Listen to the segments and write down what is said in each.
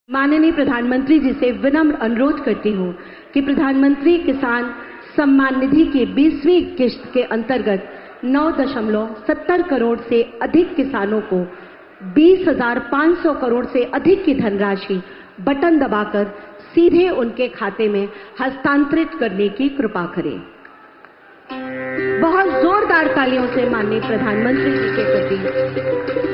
माननीय प्रधानमंत्री जी से विनम्र अनुरोध करती हूँ कि प्रधानमंत्री किसान सम्मान निधि की 20वीं किश्त के अंतर्गत 9.70 करोड़ से अधिक किसानों को 20,500 करोड़ से अधिक की धनराशि बटन दबाकर सीधे उनके खाते में हस्तांतरित करने की कृपा करें। बहुत जोरदार तालियों से माननीय प्रधानमंत्री जी के प्रति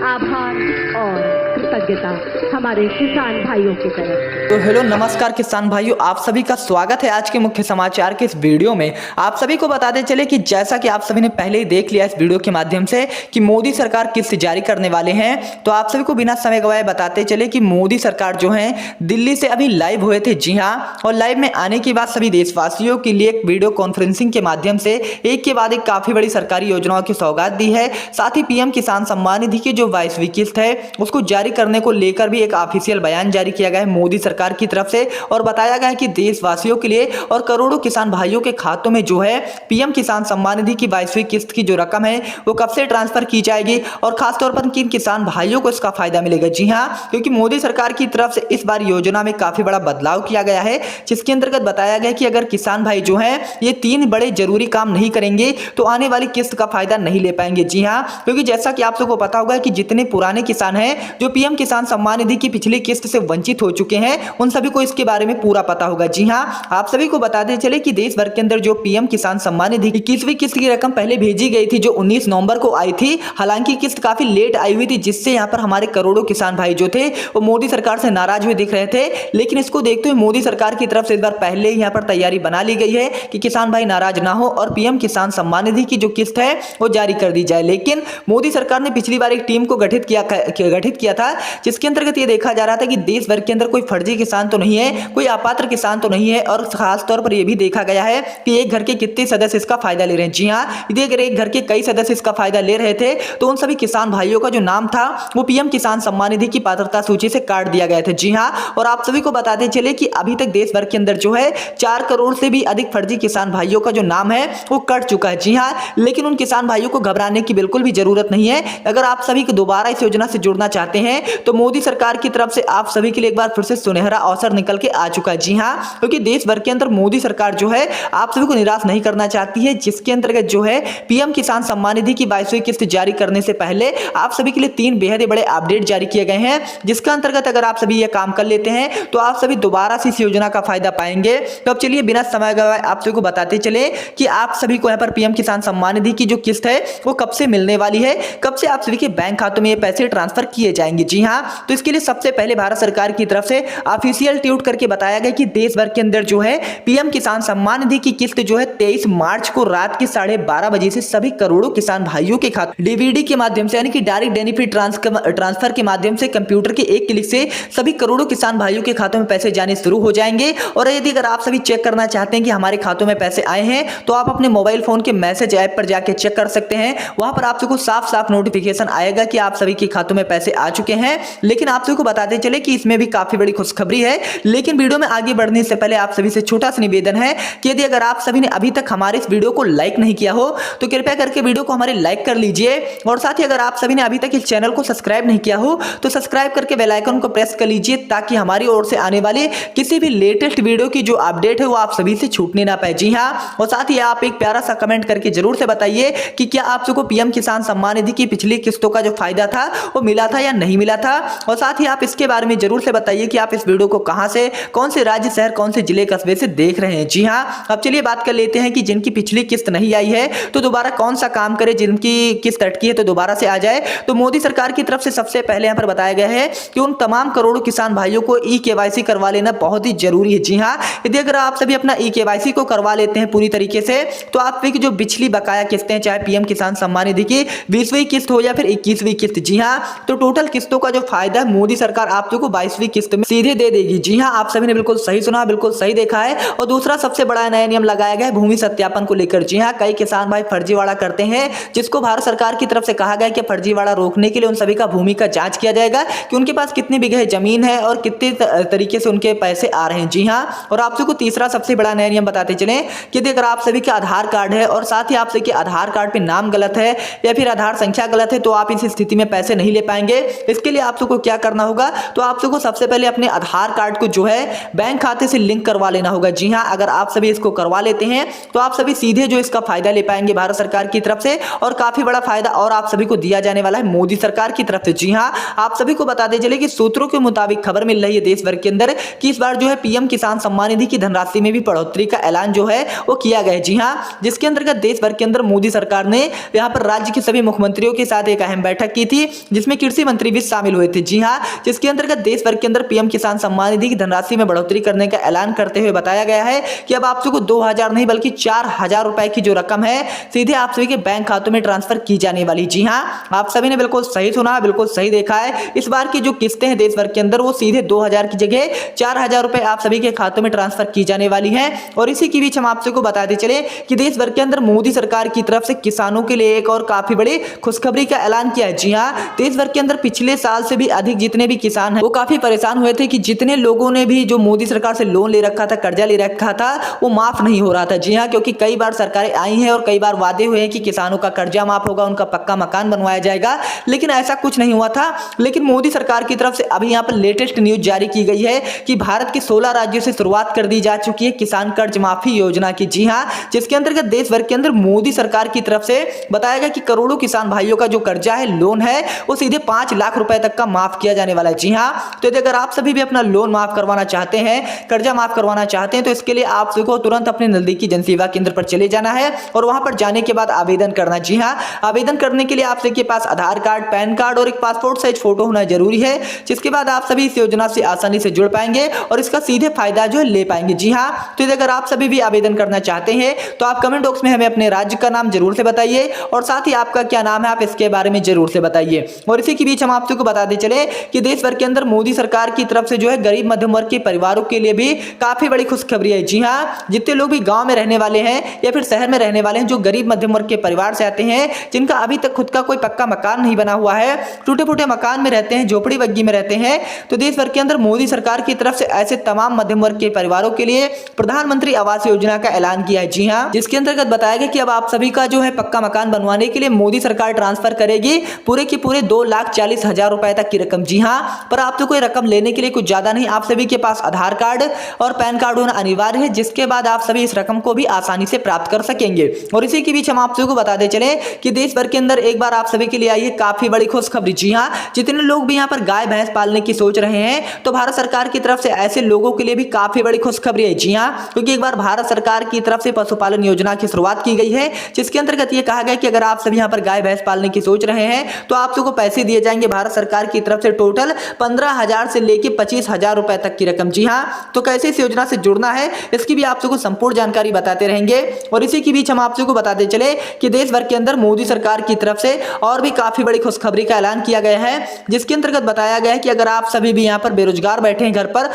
आभार और कृतज्ञता हमारे किसान भाइयों की तरफ से। तो हेलो नमस्कार किसान भाइयों, आप सभी का स्वागत है आज के मुख्य समाचार के इस वीडियो में। आप सभी को बताते चले कि जैसा कि आप सभी ने पहले ही देख लिया इस वीडियो के माध्यम से कि मोदी सरकार किस्त जारी करने वाले हैं, तो आप सभी को बिना समय गवाए बताते चले कि मोदी सरकार जो है दिल्ली से अभी लाइव हुए थे। जी हाँ, और लाइव में आने के बाद सभी देशवासियों के लिए एक वीडियो कॉन्फ्रेंसिंग के माध्यम से एक के बाद एक काफी बड़ी सरकारी योजनाओं की सौगात दी है। साथ ही पीएम किसान सम्मान निधि की जो 22वीं किस्त है उसको जारी करने को लेकर भी एक ऑफिशियल बयान जारी किया गया है मोदी सरकार की तरफ से, और बताया गया है कि देशवासियों के लिए और करोड़ों किसान भाइयों के खातों में जो है पीएम किसान सम्मान निधि की 22वीं किस्त की जो रकम है वो कब से ट्रांसफर की जाएगी और खासतौर पर किन किसान भाइयों को इसका फायदा मिलेगा। जी हाँ, क्योंकि मोदी सरकार की तरफ से इस बार योजना में काफी बड़ा बदलाव किया गया है, जिसके अंतर्गत बताया गया कि अगर किसान भाई जो है ये 3 बड़े जरूरी काम नहीं करेंगे तो आने वाली किस्त का फायदा नहीं ले पाएंगे। जी हाँ, क्योंकि जैसा कि आप सबको पता होगा कि जितने पुराने किसान हैं जो पीएम किसान सम्मान निधि की पिछली किस्त से वंचित हो चुके हैं उन सभी को इसके बारे में पूरा पता होगा। जी हाँ, आप सभी को बताते चले कि देश भर के अंदर जो पीएम किसान सम्मान निधि की 21वीं किस्त की रकम पहले भेजी गई थी जो 19 नवंबर को आई थी। हालांकि किस्त काफी लेट आई हुई थी, जिससे यहाँ पर हमारे करोड़ों किसान भाई जो थे वो मोदी सरकार से नाराज हुए दिख रहे थे। लेकिन इसको देखते हुए मोदी सरकार की तरफ से इस बार पहले ही यहाँ पर तैयारी बना ली गई है कि किसान भाई नाराज ना हो और पीएम किसान सम्मान निधि की जो किस्त है वो जारी कर दी जाए। लेकिन मोदी सरकार ने पिछली बार एक टीम को गठित किया था, जिसके अंतर्गत ये देखा जा रहा था कि देश भर के अंदर कोई फर्जी किसान तो नहीं है, कोई अपात्र किसान तो नहीं है, और खास तौर पर यह भी देखा गया है कि एक घर के कितने सदस्य इसका फायदा ले रहे हैं। जी हाँ, यदि अगर एक घर के कई सदस्य इसका फायदा ले रहे थे तो उन सभी किसान भाइयों का जो नाम था वो पीएम किसान सम्मान निधि की पात्रता सूची से काट दिया गया था। जी हाँ, और आप सभी को बताते चले कि अभी तक देश भर के अंदर जो है 4 करोड़ से भी अधिक फर्जी किसान भाइयों का जो नाम है वो कट चुका है। जी हाँ, लेकिन उन किसान भाइयों को घबराने की बिल्कुल भी जरूरत नहीं है। अगर आप सभी को दोबारा इस योजना से जुड़ना चाहते हैं तो मोदी सरकार की तरफ से आप सभी के लिए एक बार फिर से सुनहरा अवसर निकल के आ चुका है। जी हाँ, क्योंकि देश भर के अंदर मोदी सरकार जो है आप सभी को निराश नहीं करना चाहती है, जिसके अंतर्गत जो है पीएम किसान सम्मान निधि की 22वीं किस्त जारी करने से पहले आप सभी के लिए 3 बेहद बड़े अपडेट जारी किए गए हैं, जिसका अंतर्गत अगर आप सभी ये काम कर लेते हैं तो आप सभी दोबारा से इस योजना का फायदा पाएंगे। तो अब चलिए बिना समय गवाए आप सभी को बताते चले कि आप सभी को यहाँ पर पीएम किसान सम्मान निधि की जो किस्त है वो कब से मिलने वाली है, कब से आप सभी के बैंक खातों में ये पैसे ट्रांसफर किए जाएंगे। जी हाँ, तो इसके लिए सबसे पहले भारत सरकार की तरफ से ऑफिशियल ट्वीट करके बताया गया कि देश भर के अंदर जो है पीएम किसान सम्मान निधि की किस्त जो है 23 मार्च को रात के 12:30 बजे से सभी करोड़ों किसान भाइयों के खाते डीबीडी के माध्यम से यानी कि डायरेक्ट बेनिफिट ट्रांसफर के माध्यम से कंप्यूटर के एक क्लिक से सभी करोड़ों किसान भाइयों के खातों में पैसे जाने शुरू हो जाएंगे। और यदि अगर आप सभी चेक करना चाहते हैं कि हमारे खातों में पैसे आए हैं तो आप अपने मोबाइल फोन के मैसेज ऐप पर जाके चेक कर सकते हैं। वहां पर आप सबको साफ साफ नोटिफिकेशन आएगा कि आप सभी के खातों में पैसे आ चुके हैं। लेकिन आप सभी को बताते चले कि इसमें भी काफी बड़ी खुशखबरी है। लेकिन वीडियो में आगे बढ़ने से पहले आप सभी से छोटा सा निवेदन है कि यदि अगर आप सभी ने अभी तक हमारे इस वीडियो को लाइक नहीं किया हो तो कृपया करके वीडियो को हमारे लाइक कर लीजिए, और साथ ही अगर आप सभी ने अभी तक इस चैनल को सब्सक्राइब नहीं किया हो तो सब्सक्राइब करके बेल आइकन को प्रेस कर लीजिए, ताकि हमारी ओर से आने वाले किसी भी लेटेस्ट वीडियो की जो अपडेट है वो आप सभी से छूटने ना पाए। जी हाँ, और साथ ही आप एक प्यारा सा कमेंट करके जरूर से बताइए कि क्या आप सबको पीएम किसान सम्मान निधि की पिछली किस्तों का जो फायदा था वो मिला था या नहीं मिला था। और साथ ही आप इसके बारे में जरूर से बताइए कि आप इस वीडियो को कहां से, कौन से राज्य, शहर, कौन से जिले, कस्बे से देख रहे हैं। जी हाँ, अब चलिए बात कर लेते हैं कि जिनकी पिछली किस्त नहीं आई है तो दोबारा कौन सा काम करे, जिनकी किस्त अटकी है तो दोबारा से आ जाए। तो मोदी सरकार की तरफ से सबसे पहले यहां पर बताया गया है कि उन तमाम करोड़ों किसान भाइयों को ई-केवाईसी करवा लेना बहुत ही जरूरी है। जी हाँ, यदि अगर आप सभी अपना ई-केवाईसी को करवा लेते हैं पूरी तरीके से तो आप सभी की जो पिछली बकाया किस्तें, चाहे पीएम किसान सम्मान निधि की 20वीं किस्त हो या फिर 21वीं किस्त, जी हाँ, तो टोटल किस्तों का जो फायदा मोदी सरकार आप सबको 22वीं किस्त में सीधे दे देगी। जी हाँ, आप सभी ने बिल्कुल सही सुना, बिल्कुल सही देखा है। और दूसरा सबसे बड़ा नया नियम लगाया गया है भूमि सत्यापन को लेकर। जी हाँ, कई किसान भाई फर्जीवाड़ा करते हैं, जिसको भारत सरकार की तरफ से कहा गया कि फर्जीवाड़ा रोकने के लिए उन सभी का भूमि का जांच किया जाएगा कि उनके पास कितनी बीघे जमीन है और कितने तरीके से उनके पैसे आ रहे हैं। जी हाँ, और आप सबको तीसरा सबसे बड़ा नया नियम बताते चले कि अगर आप सभी का आधार कार्ड है और साथ ही आप सभी के आधार कार्ड पे नाम गलत है या फिर आधार संख्या गलत है तो आप इस स्थिति में पैसे नहीं ले पाएंगे। इसके लिए आप सबको क्या करना होगा, तो आप सबको सबसे पहले अपने आधार कार्ड को जो है बैंक खाते से लिंक करवा लेना होगा। जी हाँ, अगर आप सभी इसको करवा लेते हैं तो आप सभी सीधे जो इसका फायदा ले पाएंगे भारत सरकार की तरफ से, और काफी बड़ा फायदा और आप सभी को दिया जाने वाला है मोदी सरकार की तरफ से। जी हाँ, आप सभी को बताते चले कि सूत्रों के मुताबिक खबर मिल रही है देश भर के अंदर कि इस बार जो है पीएम किसान सम्मान निधि की धनराशि में भी बढ़ोतरी का ऐलान जो है वो किया गया है। जी हाँ, जिसके अंतर्गत देश भर के अंदर मोदी सरकार ने यहाँ पर राज्य के सभी मुख्यमंत्रियों के साथ एक अहम बैठक की थी जिसमें कृषि मंत्री भी शामिल हुए थे। जी हाँ, जिसके अंतर्गत देश भर के अंदर पीएम किसान सम्मान निधि की धनराशि में बढ़ोतरी करने का ऐलान करते हुए बताया गया है कि अब आप सबको 2000 नहीं बल्कि 4000 रुपए की जो रकम है सीधे आप सभी के बैंक खातों में ट्रांसफर की जाने वाली। जी हाँ, आप सभी ने बिल्कुल सही सुना, बिल्कुल सही देखा है। इस बार की जो किस्तें हैं देश भर के अंदर वो सीधे 2000 की जगह 4000 रुपए आप सभी के खातों में ट्रांसफर की जाने वाली है। और इसी के बीच हम आप सबको बताते चले कि देश भर के अंदर मोदी सरकार की तरफ से किसानों के लिए एक और काफी बड़ी खुशखबरी का ऐलान किया है। जी हाँ, देश भर के अंदर पिछले साल से भी अधिक जितने भी किसान हैं वो काफी परेशान हुए थे कि जितने लोगों ने भी जो मोदी सरकार से लोन ले रखा था, कर्जा ले रखा था, वो माफ नहीं हो रहा था। जी हाँ, क्योंकि कई बार सरकारें आई हैं और कई बार वादे हुए हैं कि किसानों का कर्जा माफ होगा, उनका पक्का मकान बनवाया जाएगा, लेकिन ऐसा कुछ नहीं हुआ था। लेकिन मोदी सरकार की तरफ से अभी यहाँ पर लेटेस्ट न्यूज जारी की गई है कि भारत के 16 राज्यों से शुरुआत कर दी जा चुकी है किसान कर्ज माफी योजना की। जी हाँ, जिसके अंतर्गत देश भर के अंदर मोदी सरकार की तरफ से बताया गया कि करोड़ों किसान भाइयों का जो कर्जा है, लोन है, वो सीधे 5 लाख रुपए तक का माफ किया जाने वाला है। जी हाँ, तो अगर आप सभी भी अपना लोन माफ करवाना चाहते हैं, कर्जा माफ करवाना चाहते हैं, तो इसके लिए आप सभी को तुरंत अपने नजदीकी जनसेवा केंद्र पर चले जाना है और वहां पर जाने के बाद आवेदन करना। जी हाँ, आवेदन करने के लिए आप सभी के पास आधार कार्ड, पैन कार्ड और एक पासपोर्ट साइज फोटो होना जरूरी है, जिसके बाद आप सभी इस योजना से आसानी से जुड़ पाएंगे और इसका सीधे फायदा जो है ले पाएंगे। जी हाँ, तो अगर आप सभी भी आवेदन करना चाहते हैं तो आप कमेंट बॉक्स में हमें अपने राज्य का नाम जरूर से बताइए और साथ ही आपका क्या नाम है आप इसके बारे में जरूर से बताइए। और इसी के बीच हम आप सबको बताते चले कि देश भर के अंदर मोदी सरकार की तरफ से जो है गरीब मध्यम वर्ग के परिवारों के लिए भी काफी बड़ी खुशखबरी है। जी हाँ, जितने लोग भी गांव में रहने वाले हैं या फिर शहर में रहने वाले हैं, जो गरीब मध्यम वर्ग के परिवार से आते हैं, जिनका अभी तक खुद का कोई पक्का मकान नहीं बना हुआ है, टूटे फूटे मकान में रहते हैं, झोपड़ी बग्गी में रहते हैं, तो देश भर के अंदर मोदी सरकार की तरफ से ऐसे तमाम मध्यम वर्ग के परिवारों के लिए प्रधानमंत्री आवास योजना का ऐलान किया है। जी हाँ, जिसके अंतर्गत बताया गया कि अब आप सभी का जो है पक्का मकान बनवाने के लिए मोदी सरकार ट्रांसफर करेगी पूरे की पूरे 2,40,000 रुपए तक की रकम। जी हाँ, पर आपको कोई रकम लेने के लिए कुछ ज्यादा नहीं, आप सभी के पास आधार कार्ड और पैन कार्ड होना अनिवार्य है, जिसके बाद आप सभी इस रकम को भी आसानी से प्राप्त कर सकेंगे। और इसी के बीच हम आप सभी को बताते चले कि देश भर के अंदर एक बार आप सभी के लिए आई है काफी बड़ी खुशखबरी। जी हाँ, जितने लोग भी यहाँ पर गाय भैंस पालने की सोच रहे हैं तो भारत सरकार की तरफ से ऐसे लोगों के लिए भी काफी बड़ी खुशखबरी है। जी हाँ, क्योंकि एक बार भारत सरकार की तरफ से पशुपालन योजना की शुरुआत की गई है, जिसके अंतर्गत ये कहा गया कि अगर आप सभी यहाँ पर गाय भैंस पालने की सोच रहे हैं तो आप सबको पैसे दिए जाएंगे भारत सरकार की तरफ से टोटल 15,000 से लेके 25,000 रुपए तक की रकम। जी हाँ, तो कैसे इस योजना से जुड़ना है इसकी भी आप सबको संपूर्ण जानकारी बताते रहेंगे। और इसी के बीच हम आप सबको बताते चले कि देश भर के अंदर मोदी सरकार की तरफ से और भी काफी बड़ी खुशखबरी का ऐलान किया गया है, जिसके अंतर्गत बताया गया है कि अगर आप सभी भी यहाँ पर बेरोजगार बैठे हैं घर पर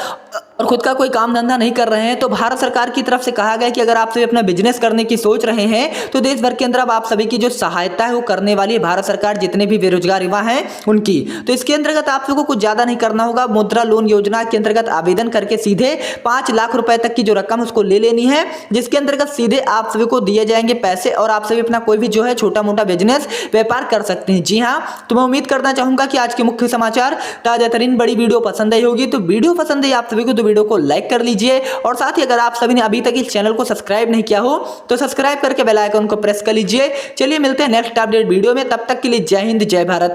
और खुद का कोई काम धंधा नहीं कर रहे हैं, तो भारत सरकार की तरफ से कहा गया कि अगर आप सभी अपना बिजनेस करने की सोच रहे हैं तो देश भर के अंदर अब आप सभी की जो सहायता है वो करने वाली है भारत सरकार, जितने भी बेरोजगार युवा हैं उनकी। तो इसके अंतर्गत आप सबको कुछ ज्यादा नहीं करना होगा, मुद्रा लोन योजना के अंतर्गत आवेदन करके सीधे 5 लाख रुपए तक की जो रकम उसको ले लेनी है, जिसके अंतर्गत सीधे आप सभी को दिए जाएंगे पैसे और आप सभी अपना कोई भी जो है छोटा मोटा बिजनेस व्यापार कर सकते हैं। जी हाँ, तो मैं उम्मीद करना चाहूंगा कि आज के मुख्य समाचार ताजा तरीन बड़ी वीडियो पसंद आई होगी। तो वीडियो पसंद है आप सभी को तो वीडियो को लाइक कर लीजिए और साथ ही अगर आप सभी ने अभी तक इस चैनल को सब्सक्राइब नहीं किया हो तो सब्सक्राइब करके बेल आइकन को प्रेस कर लीजिए। चलिए मिलते हैं नेक्स्ट अपडेट वीडियो में, तब तक के लिए जय हिंद जय भारत।